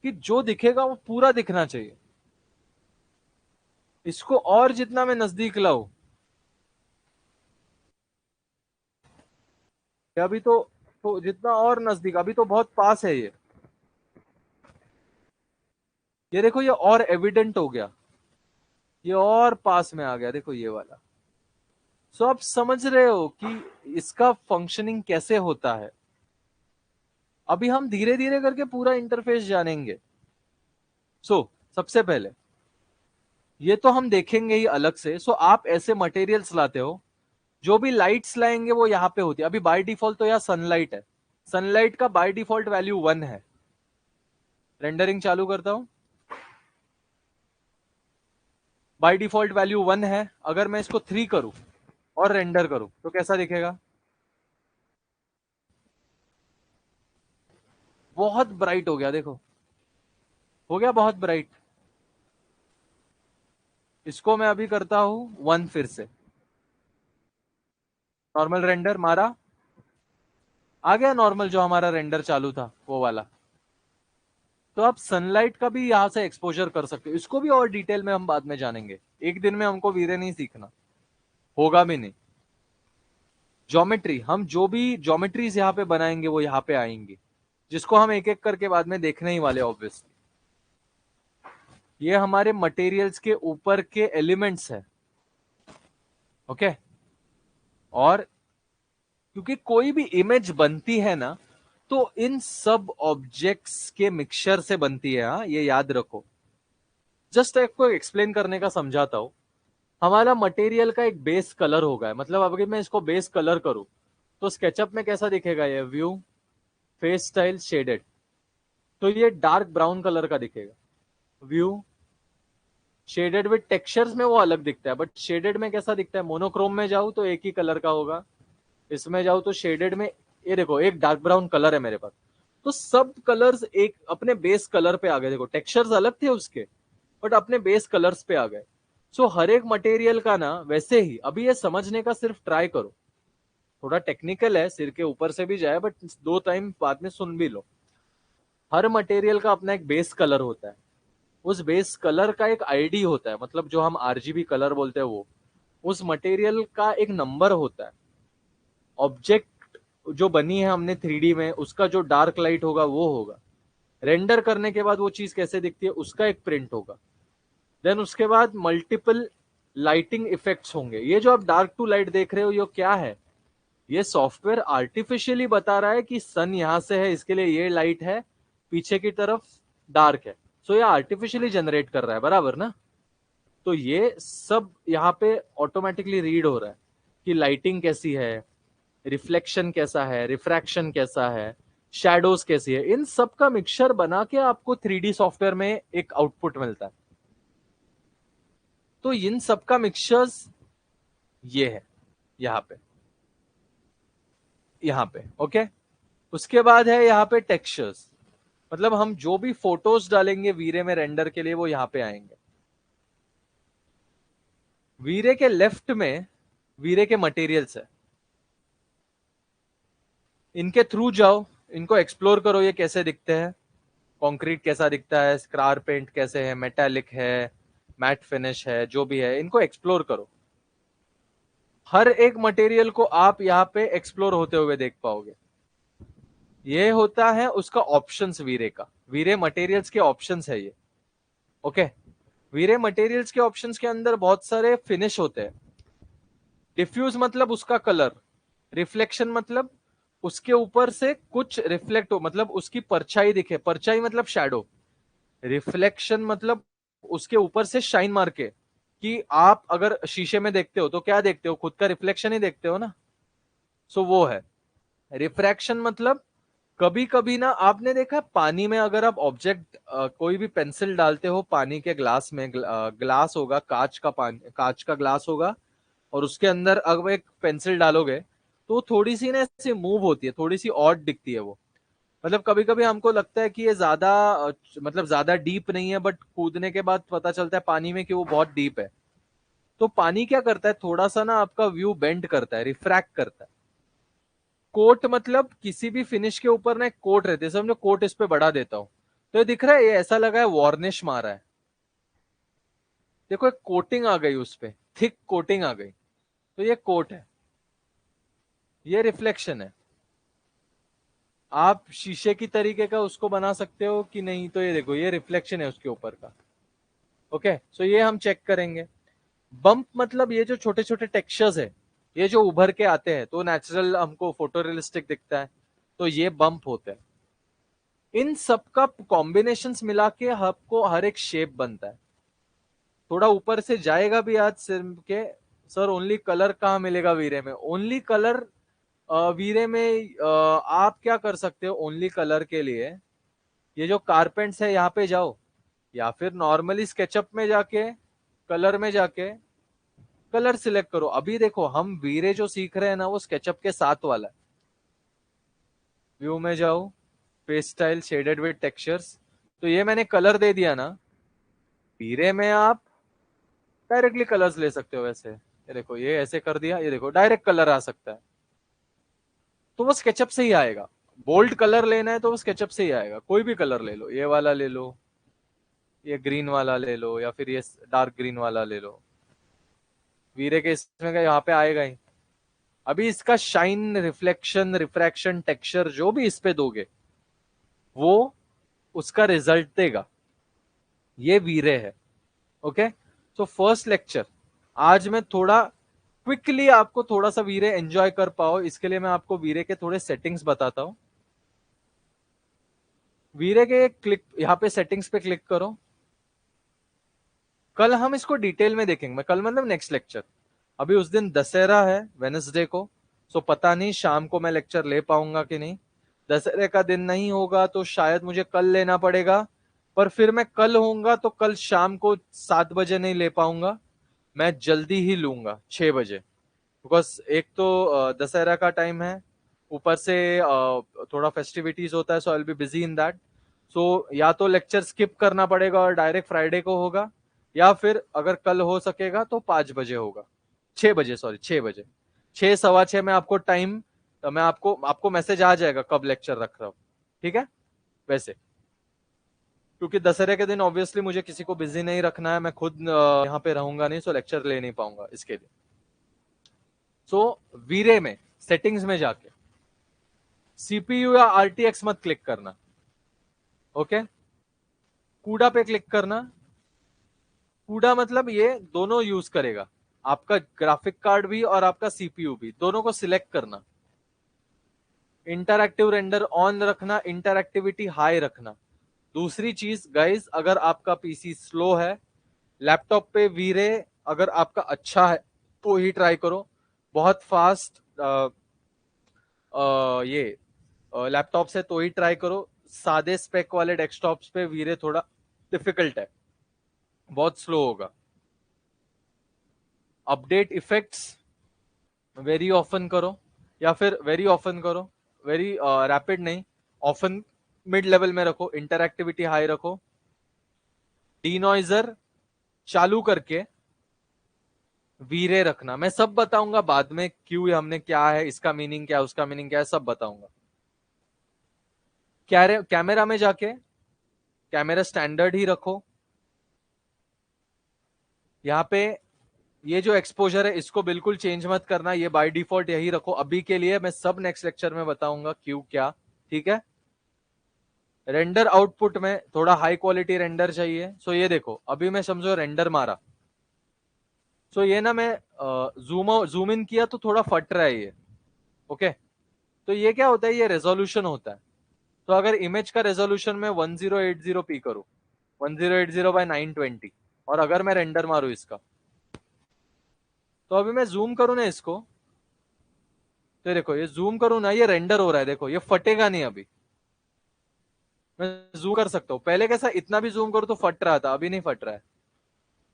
कि जो दिखेगा वो पूरा दिखना चाहिए। इसको और जितना मैं नजदीक लाऊं, अभी तो जितना और नजदीक, अभी तो बहुत पास है ये देखो ये और एविडेंट हो गया, ये और पास में आ गया, देखो ये वाला। सो आप समझ रहे हो कि इसका फंक्शनिंग कैसे होता है। अभी हम धीरे धीरे करके पूरा इंटरफेस जानेंगे। सबसे पहले ये तो हम देखेंगे ही अलग से। आप ऐसे मटेरियल्स लाते हो, जो भी लाइट्स लाएंगे वो यहाँ पे होती है। अभी बाय डिफॉल्ट तो यहाँ सनलाइट है, सनलाइट का बाय डिफॉल्ट वैल्यू 1 है। रेंडरिंग चालू करता हूं, बाय डिफॉल्ट वैल्यू 1 है। अगर मैं इसको 3 करूं और रेंडर करूं तो कैसा दिखेगा? बहुत ब्राइट हो गया, देखो हो गया बहुत ब्राइट। इसको मैं अभी करता हूं 1 फिर से, नॉर्मल रेंडर मारा, आ गया नॉर्मल जो हमारा रेंडर चालू था वो वाला। तो आप सनलाइट का भी यहां से एक्सपोजर कर सकते हो। इसको भी और डिटेल में हम बाद में जानेंगे, एक दिन में हमको वीरे नहीं सीखना, होगा भी नहीं। ज्योमेट्री, हम जो भी ज्योमेट्रीज यहाँ पे बनाएंगे वो यहाँ पे आएंगी, जिसको हम एक एक करके बाद में देखने ही वाले ऑब्वियसली। ये हमारे मटेरियल्स के ऊपर के एलिमेंट्स है। ओके, और क्योंकि कोई भी इमेज बनती है ना, तो इन सब ऑब्जेक्ट्स के मिक्सचर से बनती है। हाँ, ये याद रखो। जस्ट आपको एक्सप्लेन करने का समझाता हूं। हमारा मटेरियल का एक बेस कलर होगा, मतलब अगर मैं इसको बेस कलर करूं तो स्केचअप में कैसा दिखेगा? ये व्यू, फेस स्टाइल, शेडेड, तो ये डार्क ब्राउन कलर का दिखेगा। व्यू, शेडेड विद टेक्सचर्स में वो अलग दिखता है, बट शेडेड में कैसा दिखता है? मोनोक्रोम में जाऊं तो एक ही कलर का होगा, इसमें जाऊं तो शेडेड में, ये देखो एक डार्क ब्राउन कलर है मेरे पास। तो सब कलर्स एक अपने बेस कलर पे आ गए। देखो टेक्सचर्स अलग थे उसके, बट अपने बेस कलर्स पे आ गए। हर एक मटेरियल का ना वैसे ही, अभी ये समझने का सिर्फ ट्राई करो, थोड़ा टेक्निकल है, सिर के ऊपर से भी जाए, बट 2 टाइम बाद में सुन भी लो। हर मटेरियल का अपना एक बेस कलर होता है, उस बेस कलर का एक आईडी होता है, मतलब जो हम आरजीबी कलर बोलते हैं वो, उस मटेरियल का एक नंबर होता है। ऑब्जेक्ट जो बनी है हमने 3D में, उसका जो डार्क लाइट होगा वो होगा। रेंडर करने के बाद वो चीज कैसे दिखती है उसका एक प्रिंट होगा। देन उसके बाद मल्टीपल लाइटिंग इफेक्ट्स होंगे। ये जो आप डार्क टू लाइट देख रहे हो ये क्या है? ये सॉफ्टवेयर आर्टिफिशियली बता रहा है कि सन यहां से है, इसके लिए ये लाइट है, पीछे की तरफ डार्क है। ये आर्टिफिशियली जनरेट कर रहा है, बराबर ना? तो ये सब यहाँ पे ऑटोमेटिकली रीड हो रहा है कि लाइटिंग कैसी है, रिफ्लेक्शन कैसा है, रिफ्रैक्शन कैसा है, शैडोज कैसी है, इन सब का मिक्सचर बना के आपको 3D सॉफ्टवेयर में एक आउटपुट मिलता है। तो इन सब का मिक्सचर्स ये है यहाँ पे, यहाँ पे ओके। उसके बाद है यहाँ पे टेक्सचर्स, मतलब हम जो भी फोटोज डालेंगे वीरे में रेंडर के लिए वो यहाँ पे आएंगे। वीरे के लेफ्ट में वीरे के मटेरियल्स है, इनके थ्रू जाओ, इनको एक्सप्लोर करो, ये कैसे दिखते हैं, कंक्रीट कैसा दिखता है, स्क्रार पेंट कैसे है, मेटालिक है, मैट फिनिश है, जो भी है इनको एक्सप्लोर करो। हर एक मटेरियल को आप यहाँ पे एक्सप्लोर होते हुए देख पाओगे। ये होता है उसका ऑप्शंस वीरे का, वीरे मटेरियल्स के ऑप्शंस है ये ओके। वीरे मटेरियल्स के ऑप्शंस के अंदर बहुत सारे फिनिश होते हैं। डिफ्यूज मतलब उसका कलर, रिफ्लेक्शन मतलब उसके ऊपर से कुछ रिफ्लेक्ट हो, मतलब उसकी परछाई दिखे, परछाई मतलब शैडो, रिफ्लेक्शन मतलब उसके ऊपर से शाइन मार के, कि आप अगर शीशे में देखते हो तो क्या देखते हो, खुद का रिफ्लेक्शन ही देखते हो ना, सो वो है। रिफ्रैक्शन मतलब कभी कभी ना आपने देखा पानी में अगर आप ऑब्जेक्ट कोई भी पेंसिल डालते हो पानी के ग्लास में, ग्लास होगा कांच का, पानी कांच का ग्लास होगा, और उसके अंदर अगर एक पेंसिल डालोगे तो थोड़ी सी ना ऐसे मूव होती है, थोड़ी सी ऑड दिखती है वो। मतलब कभी कभी हमको लगता है कि ये ज्यादा मतलब ज्यादा डीप नहीं है, बट कूदने के बाद पता चलता है पानी में कि वो बहुत डीप है। तो पानी क्या करता है, थोड़ा सा ना आपका व्यू बेंड करता है, रिफ्रैक्ट करता है। कोट मतलब किसी भी फिनिश के ऊपर ना एक कोट रहती है, समझो कोट इस पे बढ़ा देता हूं तो ये दिख रहा है, ये ऐसा लगा है वार्निश मारा है, देखो एक कोटिंग आ गई उस पे, थिक कोटिंग आ गई, तो ये कोट है, ये रिफ्लेक्शन है। आप शीशे की तरीके का उसको बना सकते हो कि नहीं, तो ये देखो ये रिफ्लेक्शन है उसके ऊपर का ओके। सो ये हम चेक करेंगे। बम्प मतलब ये जो छोटे छोटे टेक्सचर्स है, ये जो उभर के आते हैं तो नेचुरल हमको फोटोरियलिस्टिक दिखता है, तो ये बम्प होते हैं। इन सब का कॉम्बिनेशंस मिला के आपको हर एक शेप बनता है। थोड़ा ऊपर से जाएगा भी आज सिर के, सर ओनली कलर कहाँ मिलेगा वीरे में, ओनली कलर वीरे में आप क्या कर सकते हो ओनली कलर के लिए, ये जो कारपेंट्स है यहाँ पे जाओ, या फिर नॉर्मली स्केचअप में जाके कलर में जाके कलर सिलेक्ट करो। अभी देखो हम वीरे जो सीख रहे हैं ना वो स्केचअप के साथ वाला है। व्यू में जाओ, paste style shaded with textures, तो ये मैंने कलर दे दिया ना, वीरे में आप डायरेक्टली कलर्स ले सकते हो। वैसे ये देखो ये ऐसे कर दिया, ये देखो डायरेक्ट कलर आ सकता है, तो वो स्केचअप से ही आएगा। बोल्ड कलर लेना है तो वो स्केचअप से ही आएगा, कोई भी कलर ले लो, ये वाला ले लो, ये ग्रीन वाला ले लो, या फिर ये डार्क ग्रीन वाला ले लो, वीरे के इसमें का यहाँ पे आएगा ही। अभी इसका शाइन, रिफ्लेक्शन, रिफ्रैक्शन, टेक्सचर जो भी इस पे दोगे वो उसका रिजल्ट देगा। ये वीरे है ओके। सो फर्स्ट लेक्चर आज मैं थोड़ा क्विकली आपको थोड़ा सा वीरे एंजॉय कर पाओ, इसके लिए मैं आपको वीरे के थोड़े सेटिंग्स बताता हूं। वीरे के क्लिक, यहाँ पे सेटिंग्स पे क्लिक करो। कल हम इसको डिटेल में देखेंगे, मैं कल मतलब नेक्स्ट लेक्चर, अभी उस दिन दशहरा है वेनसडे को, सो पता नहीं शाम को मैं लेक्चर ले पाऊंगा कि नहीं। दशहरे का दिन नहीं होगा तो शायद मुझे कल लेना पड़ेगा, पर फिर मैं कल होऊंगा तो कल शाम को 7 बजे नहीं ले पाऊंगा, मैं जल्दी ही लूंगा 6 बजे, बिकॉज एक तो दशहरा का टाइम है, ऊपर से थोड़ा फेस्टिविटीज होता है, so I will be busy in that. So या तो लेक्चर स्किप करना पड़ेगा और डायरेक्ट फ्राइडे को होगा, या फिर अगर कल हो सकेगा तो 5 बजे होगा, 6 बजे, सॉरी 6 बजे, 6 सवा 6 में आपको टाइम, मैं आपको आपको मैसेज आ जाएगा कब लेक्चर रख रहा हूँ, ठीक है। वैसे क्योंकि दशहरे के दिन ऑब्वियसली मुझे किसी को बिजी नहीं रखना है, मैं खुद यहाँ पे रहूंगा नहीं, सो लेक्चर ले नहीं पाऊंगा इसके लिए। सो वीरे में सेटिंग्स में जाके सीपीयू या आरटीएक्स मत क्लिक करना ओके। कूडा पे क्लिक करना। कूडा मतलब ये दोनों यूज करेगा, आपका ग्राफिक कार्ड भी और आपका सीपीयू भी, दोनों को सिलेक्ट करना। इंटरएक्टिव रेंडर ऑन रखना, इंटरएक्टिविटी हाई रखना। दूसरी चीज गाइस, अगर आपका पीसी स्लो है, लैपटॉप पे वीरे अगर आपका अच्छा है तो ही ट्राई करो। बहुत फास्ट ये लैपटॉप से तो ही ट्राई करो, सादे स्पेक वाले डेस्कटॉप्स पे वीरे थोड़ा डिफिकल्ट है, बहुत स्लो होगा। अपडेट इफेक्ट्स वेरी ऑफन करो, या फिर वेरी ऑफन करो, वेरी रैपिड नहीं, ऑफन मिड लेवल में रखो, इंटरएक्टिविटी हाई रखो। डीनॉइजर चालू करके वीरे रखना, मैं सब बताऊंगा बाद में, क्यों हमने क्या है, इसका मीनिंग क्या है, उसका मीनिंग क्या है, सब बताऊंगा। कैमरा में जाके कैमरा स्टैंडर्ड ही रखो। यहाँ पे ये जो एक्सपोजर है इसको बिल्कुल चेंज मत करना, ये बाय डिफॉल्ट यही रखो अभी के लिए, मैं सब नेक्स्ट लेक्चर में बताऊंगा क्यों क्या, ठीक है। रेंडर आउटपुट में थोड़ा हाई क्वालिटी रेंडर चाहिए। सो ये देखो अभी मैं समझो रेंडर मारा, सो ये ना मैं जूम इन किया तो थोड़ा फट रहा है ये, ओके। तो ये क्या होता है, ये रेजोल्यूशन होता है। तो अगर इमेज का रेजोल्यूशन में 1080 पी करूं, 1080 बाय 920, और अगर मैं रेंडर मारू इसका, तो अभी मैं जूम करूं ना इसको, तो देखो ये जूम करूं ना, ये रेंडर हो रहा है, देखो ये फटेगा नहीं अभी। मैं जूम कर सकता हूं, पहले कैसा इतना भी जूम करूं तो फट रहा था, अभी नहीं फट रहा है।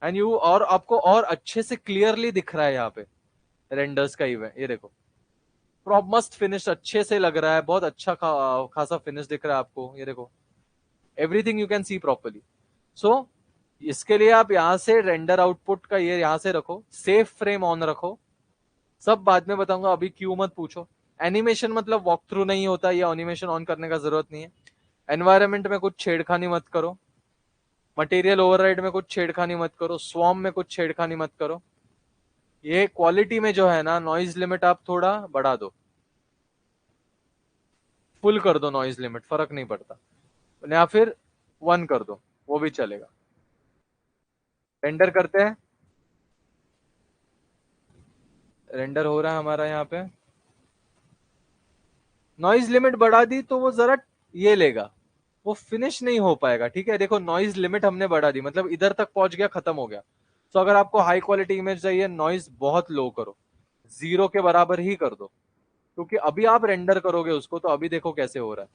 एंड यू और आपको और अच्छे से क्लियरली दिख रहा है यहाँ पे रेंडर्स का इवेंट, ये देखो प्रॉप मस्त फिनिश अच्छे से लग रहा है, बहुत अच्छा खासा फिनिश दिख रहा है आपको, ये देखो everything you can see properly. So इसके लिए आप यहाँ से रेंडर आउटपुट का ये यहाँ से रखो, सेफ फ्रेम ऑन रखो, सब बाद में बताऊंगा, अभी क्यों मत पूछो। एनिमेशन मतलब वॉक थ्रू नहीं होता, ये एनिमेशन ऑन करने का जरूरत नहीं है। एनवायरमेंट में कुछ छेड़खानी मत करो, मटेरियल ओवरराइड में कुछ छेड़खानी मत करो, स्वॉर्म में कुछ छेड़खानी मत करो। ये क्वालिटी में जो है ना, नॉइज लिमिट आप थोड़ा बढ़ा दो, फुल कर दो नॉइज लिमिट, फर्क नहीं पड़ता, या फिर 1 कर दो, वो भी चलेगा। रेंडर करते हैं, रेंडर हो रहा है हमारा यहाँ पे। नॉइज लिमिट बढ़ा दी तो वो जरा ये लेगा, वो फिनिश नहीं हो पाएगा, ठीक है। देखो नॉइज लिमिट हमने बढ़ा दी, मतलब इधर तक पहुंच गया, खत्म हो गया। तो अगर आपको हाई क्वालिटी इमेज चाहिए, नॉइज बहुत लो करो, 0 के बराबर ही कर दो, क्योंकि अभी आप रेंडर करोगे उसको, तो अभी देखो कैसे हो रहा है।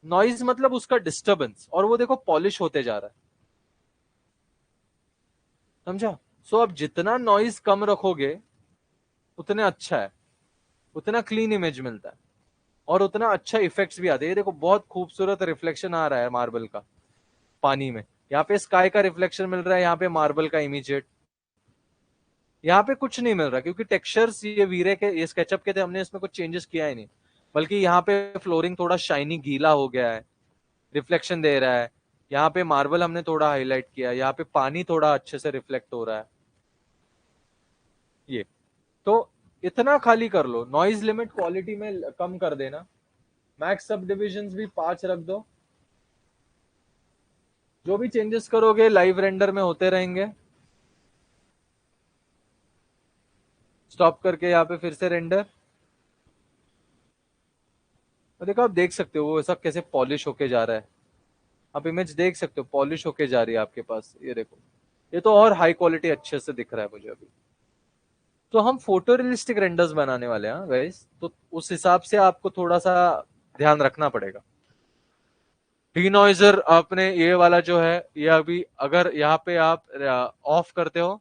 नॉइज मतलब उसका डिस्टर्बेंस, और वो देखो पॉलिश होते जा रहा है, समझा। सो अब जितना नॉइज कम रखोगे उतने अच्छा है, उतना क्लीन इमेज मिलता है, और उतना अच्छा इफेक्ट्स भी आते हैं। ये देखो बहुत खूबसूरत रिफ्लेक्शन आ रहा है मार्बल का पानी में, यहाँ पे स्काई का रिफ्लेक्शन मिल रहा है, यहाँ पे मार्बल का इमीडिएट। यहाँ पे कुछ नहीं मिल रहा क्योंकि टेक्सचर्स ये वीरे के, ये स्केचअप के थे, हमने इसमें कुछ चेंजेस किया ही नहीं। बल्कि यहाँ पे फ्लोरिंग थोड़ा शाइनी गीला हो गया है, रिफ्लेक्शन दे रहा है। यहाँ पे मार्बल हमने थोड़ा हाईलाइट किया, यहाँ पे पानी थोड़ा अच्छे से रिफ्लेक्ट हो रहा है। ये तो इतना खाली कर लो, नॉइज लिमिट क्वालिटी में कम कर देना, मैक्स सब डिविजन भी 5 रख दो। जो भी चेंजेस करोगे लाइव रेंडर में होते रहेंगे। स्टॉप करके यहाँ पे फिर से रेंडर, और देखो आप देख सकते हो वो ऐसा कैसे पॉलिश होके जा रहा है, आप इमेज देख सकते हो पॉलिश होके जा रही है आपके पास, ये देखो ये तो और हाई क्वालिटी अच्छे से दिख रहा है मुझे अभी। तो हम फोटो रियलिस्टिक रेंडर्स बनाने वाले हैं गाइस, तो उस हिसाब से आपको थोड़ा सा ध्यान रखना पड़ेगा। डीनॉइजर आपने ये वाला जो है, ये अभी अगर यहाँ पे आप ऑफ करते हो,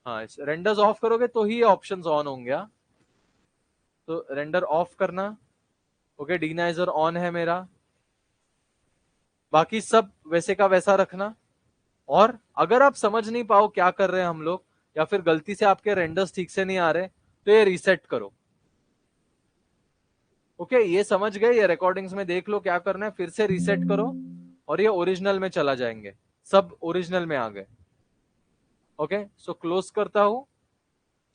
हाँ रेंडर्स ऑफ करोगे तो ही ये ऑप्शंस ऑन होंगे, हाँ? तो रेंडर ऑफ करना, ओके डीनॉइजर ऑन है मेरा, बाकी सब वैसे का वैसा रखना। और अगर आप समझ नहीं पाओ क्या कर रहे हैं हम लोग, या फिर गलती से आपके रेंडर्स ठीक से नहीं आ रहे, तो ये रीसेट करो, ओके। ये समझ गए, ये रिकॉर्डिंग्स में देख लो क्या करना है, फिर से रीसेट करो, और ये ओरिजिनल में चला जाएंगे, सब ओरिजिनल में आ गए, ओके। सो क्लोज करता हूं।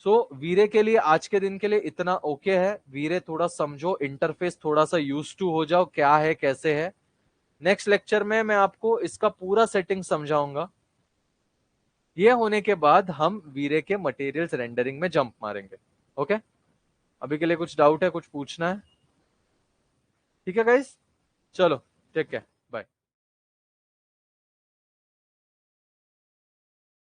सो वीरे के लिए आज के दिन के लिए इतना ओके है। वीरे थोड़ा समझो, इंटरफेस थोड़ा सा यूज टू हो जाओ, क्या है कैसे है। नेक्स्ट लेक्चर में मैं आपको इसका पूरा सेटिंग समझाऊंगा। ये होने के बाद हम वीरे के मटेरियल्स रेंडरिंग में जंप मारेंगे, ओके। अभी के लिए कुछ डाउट है, कुछ पूछना है? ठीक है गाइस, चलो ठीक है।